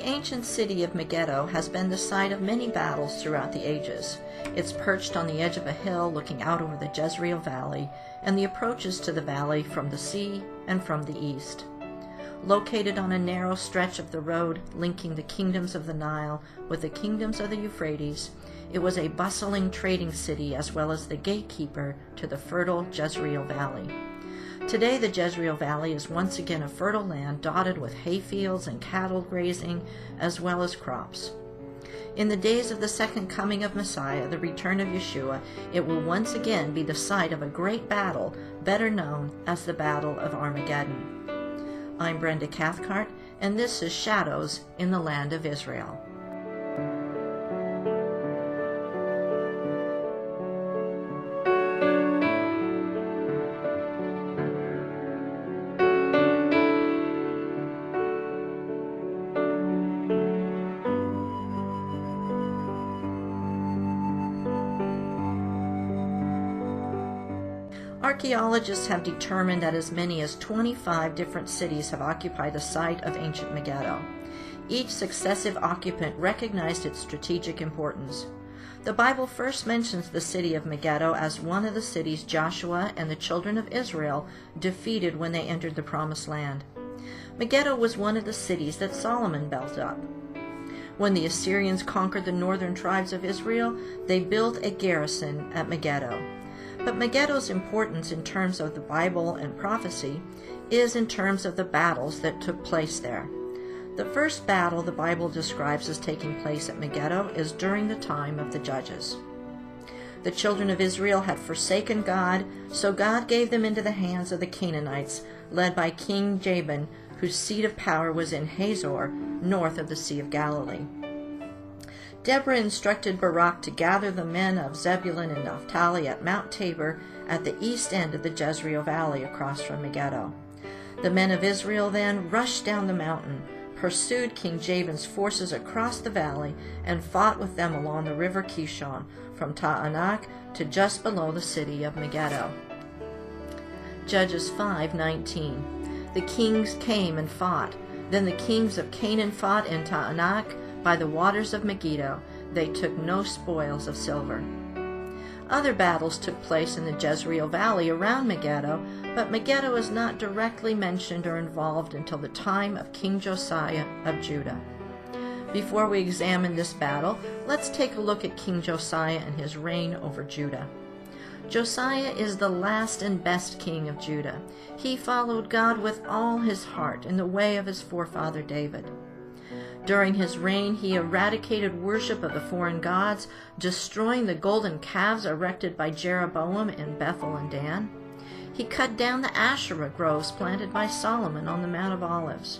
The ancient city of Megiddo has been the site of many battles throughout the ages. It's perched on the edge of a hill looking out over the Jezreel Valley and the approaches to the valley from the sea and from the east. Located on a narrow stretch of the road linking the kingdoms of the Nile with the kingdoms of the Euphrates, it was a bustling trading city as well as the gatekeeper to the fertile Jezreel Valley. Today the Jezreel Valley is once again a fertile land dotted with hayfields and cattle grazing as well as crops. In the days of the second coming of Messiah, the return of Yeshua, it will once again be the site of a great battle better known as the Battle of Armageddon. I'm Brenda Cathcart, and this is Shadows in the Land of Israel. Archaeologists have determined that as many as 25 different cities have occupied the site of ancient Megiddo. Each successive occupant recognized its strategic importance. The Bible first mentions the city of Megiddo as one of the cities Joshua and the children of Israel defeated when they entered the Promised Land. Megiddo was one of the cities that Solomon built up. When the Assyrians conquered the northern tribes of Israel, they built a garrison at Megiddo. But Megiddo's importance in terms of the Bible and prophecy is in terms of the battles that took place there. The first battle the Bible describes as taking place at Megiddo is during the time of the Judges. The children of Israel had forsaken God, so God gave them into the hands of the Canaanites, led by King Jabin, whose seat of power was in Hazor, north of the Sea of Galilee. Deborah instructed Barak to gather the men of Zebulun and Naphtali at Mount Tabor at the east end of the Jezreel Valley across from Megiddo. The men of Israel then rushed down the mountain, pursued King Jabin's forces across the valley, and fought with them along the river Kishon from Ta'anak to just below the city of Megiddo. Judges 5:19. The kings came and fought. Then the kings of Canaan fought in Ta'anak by the waters of Megiddo. They took no spoils of silver. Other battles took place in the Jezreel Valley around Megiddo, but Megiddo is not directly mentioned or involved until the time of King Josiah of Judah. Before we examine this battle, let's take a look at King Josiah and his reign over Judah. Josiah is the last and best king of Judah. He followed God with all his heart in the way of his forefather David. During his reign, he eradicated worship of the foreign gods, destroying the golden calves erected by Jeroboam in Bethel and Dan. He cut down the Asherah groves planted by Solomon on the Mount of Olives.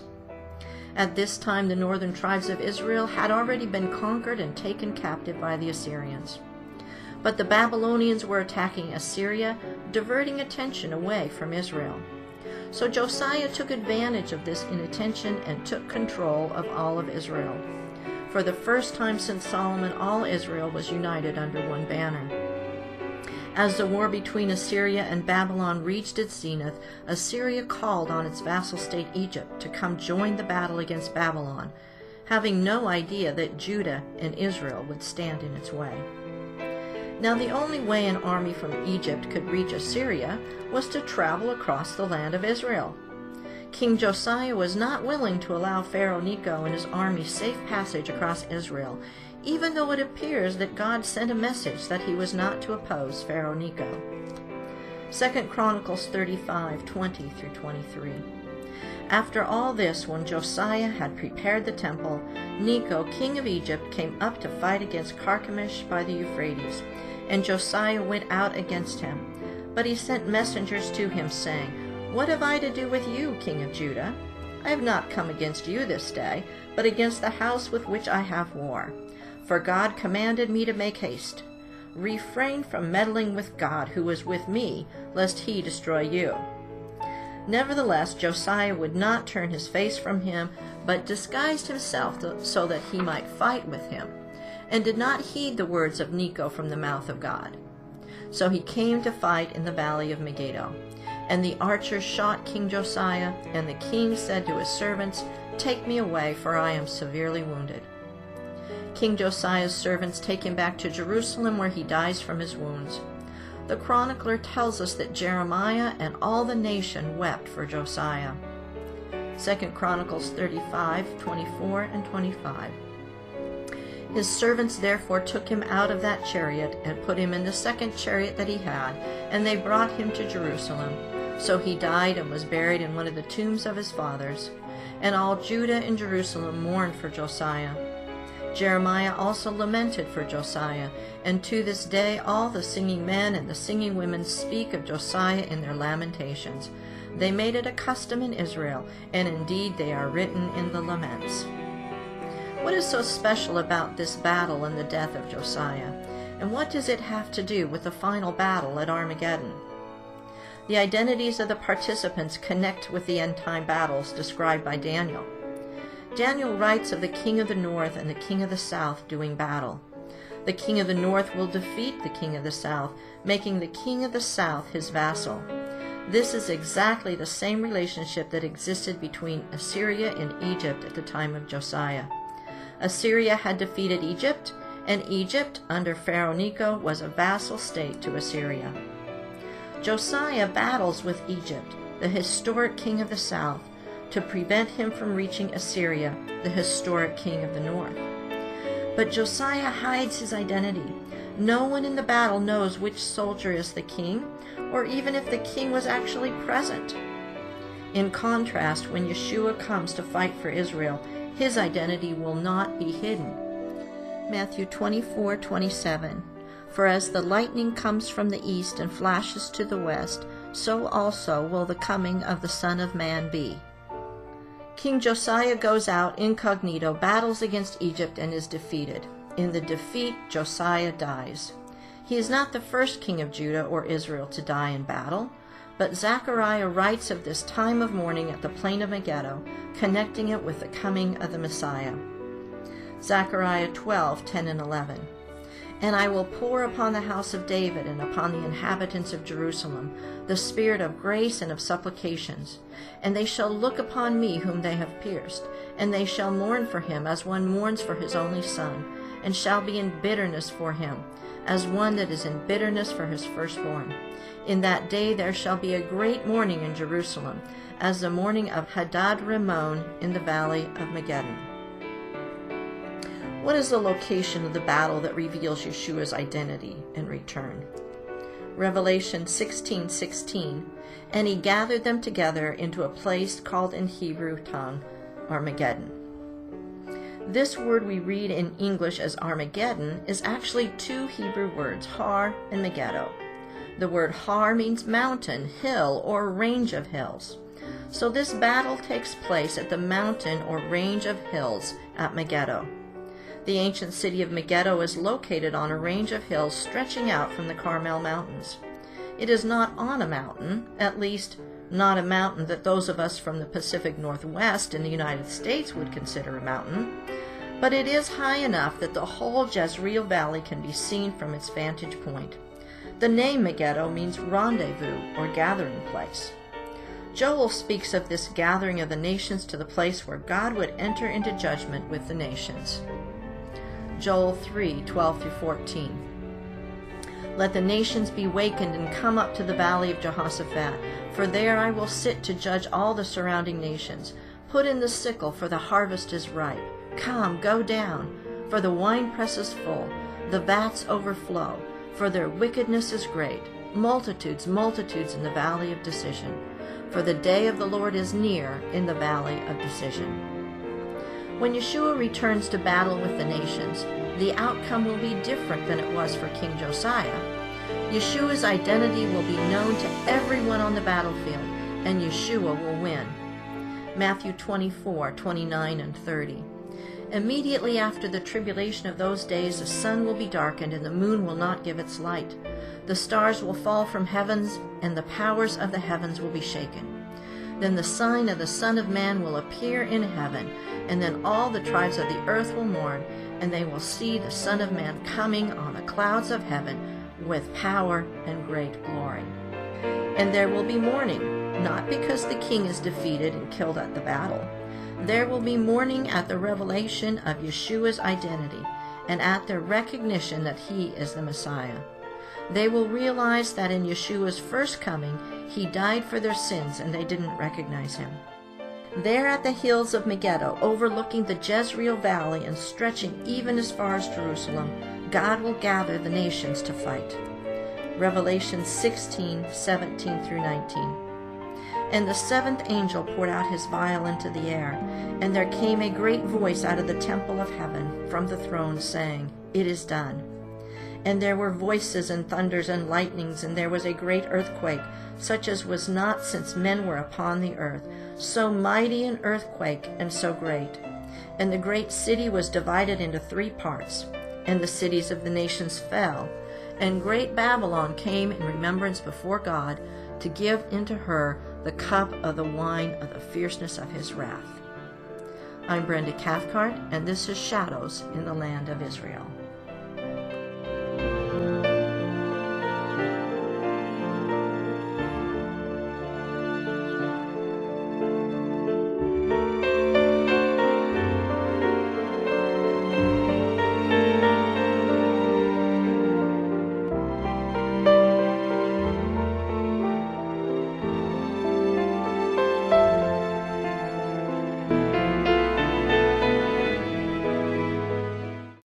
At this time, the northern tribes of Israel had already been conquered and taken captive by the Assyrians. But the Babylonians were attacking Assyria, diverting attention away from Israel. So Josiah took advantage of this inattention and took control of all of Israel. For the first time since Solomon, all Israel was united under one banner. As the war between Assyria and Babylon reached its zenith, Assyria called on its vassal state Egypt to come join the battle against Babylon, having no idea that Judah and Israel would stand in its way. Now the only way an army from Egypt could reach Assyria was to travel across the land of Israel. King Josiah was not willing to allow Pharaoh Necho and his army safe passage across Israel, even though it appears that God sent a message that he was not to oppose Pharaoh Necho. 2 Chronicles 35:20-23. After all this, when Josiah had prepared the temple, Necho, king of Egypt, came up to fight against Carchemish by the Euphrates. And Josiah went out against him. But he sent messengers to him, saying, "What have I to do with you, king of Judah? I have not come against you this day, but against the house with which I have war. For God commanded me to make haste. Refrain from meddling with God, who is with me, lest he destroy you." Nevertheless, Josiah would not turn his face from him, but disguised himself so that he might fight with him, and did not heed the words of Necho from the mouth of God. So he came to fight in the valley of Megiddo. And the archers shot King Josiah, and the king said to his servants, Take me away, for I am severely wounded." King Josiah's servants take him back to Jerusalem, where he dies from his wounds. The chronicler tells us that Jeremiah and all the nation wept for Josiah. 2 Chronicles 35:24 and 25. His servants therefore took him out of that chariot and put him in the second chariot that he had, and they brought him to Jerusalem. So he died and was buried in one of the tombs of his fathers. And all Judah and Jerusalem mourned for Josiah. Jeremiah also lamented for Josiah, and to this day all the singing men and the singing women speak of Josiah in their lamentations. They made it a custom in Israel, and indeed they are written in the laments. What is so special about this battle and the death of Josiah? And what does it have to do with the final battle at Armageddon? The identities of the participants connect with the end-time battles described by Daniel. Daniel writes of the king of the north and the king of the south doing battle. The king of the north will defeat the king of the south, making the king of the south his vassal. This is exactly the same relationship that existed between Assyria and Egypt at the time of Josiah. Assyria had defeated Egypt, and Egypt, under Pharaoh Necho, was a vassal state to Assyria. Josiah battles with Egypt, the historic king of the south, to prevent him from reaching Assyria, the historic king of the north. But Josiah hides his identity. No one in the battle knows which soldier is the king, or even if the king was actually present. In contrast, when Yeshua comes to fight for Israel, his identity will not be hidden. Matthew 24:27. For as the lightning comes from the east and flashes to the west, so also will the coming of the Son of Man be. King Josiah goes out incognito, battles against Egypt, and is defeated. In the defeat, Josiah dies. He is not the first king of Judah or Israel to die in battle, but Zechariah writes of this time of mourning at the plain of Megiddo, connecting it with the coming of the Messiah. Zechariah 12:10 and 11. And I will pour upon the house of David and upon the inhabitants of Jerusalem the spirit of grace and of supplications. And they shall look upon me whom they have pierced, and they shall mourn for him as one mourns for his only son, and shall be in bitterness for him, as one that is in bitterness for his firstborn. In that day there shall be a great mourning in Jerusalem, as the mourning of Hadad Rimmon in the valley of Megiddo. What is the location of the battle that reveals Yeshua's identity and return? Revelation 16:16, and he gathered them together into a place called in Hebrew tongue Armageddon. This word we read in English as Armageddon is actually two Hebrew words, Har and Megiddo. The word Har means mountain, hill, or range of hills. So this battle takes place at the mountain or range of hills at Megiddo. The ancient city of Megiddo is located on a range of hills stretching out from the Carmel Mountains. It is not on a mountain, at least not a mountain that those of us from the Pacific Northwest in the United States would consider a mountain, but it is high enough that the whole Jezreel Valley can be seen from its vantage point. The name Megiddo means rendezvous or gathering place. Joel speaks of this gathering of the nations to the place where God would enter into judgment with the nations. Joel 3:12-14. Let the nations be wakened and come up to the valley of Jehoshaphat, for there I will sit to judge all the surrounding nations. Put in the sickle, for the harvest is ripe. Come, go down, for the winepress is full, the vats overflow, for their wickedness is great. Multitudes, multitudes in the valley of decision, for the day of the Lord is near in the valley of decision. When Yeshua returns to battle with the nations, the outcome will be different than it was for King Josiah. Yeshua's identity will be known to everyone on the battlefield, and Yeshua will win. Matthew 24:29 and 30. Immediately after the tribulation of those days, the sun will be darkened, and the moon will not give its light. The stars will fall from heavens, and the powers of the heavens will be shaken. Then the sign of the Son of Man will appear in heaven, and then all the tribes of the earth will mourn, and they will see the Son of Man coming on the clouds of heaven with power and great glory. And there will be mourning, not because the king is defeated and killed at the battle. There will be mourning at the revelation of Yeshua's identity and at their recognition that he is the Messiah. They will realize that in Yeshua's first coming, he died for their sins and they didn't recognize him. There at the hills of Megiddo, overlooking the Jezreel Valley and stretching even as far as Jerusalem, God will gather the nations to fight. Revelation 16:17 through 19. And the seventh angel poured out his vial into the air, and there came a great voice out of the temple of heaven from the throne, saying, "It is done." And there were voices and thunders and lightnings, and there was a great earthquake, such as was not since men were upon the earth, so mighty an earthquake and so great. And the great city was divided into 3 parts, and the cities of the nations fell. And great Babylon came in remembrance before God, to give into her the cup of the wine of the fierceness of his wrath. I'm Brenda Cathcart, and this is Shadows in the Land of Israel.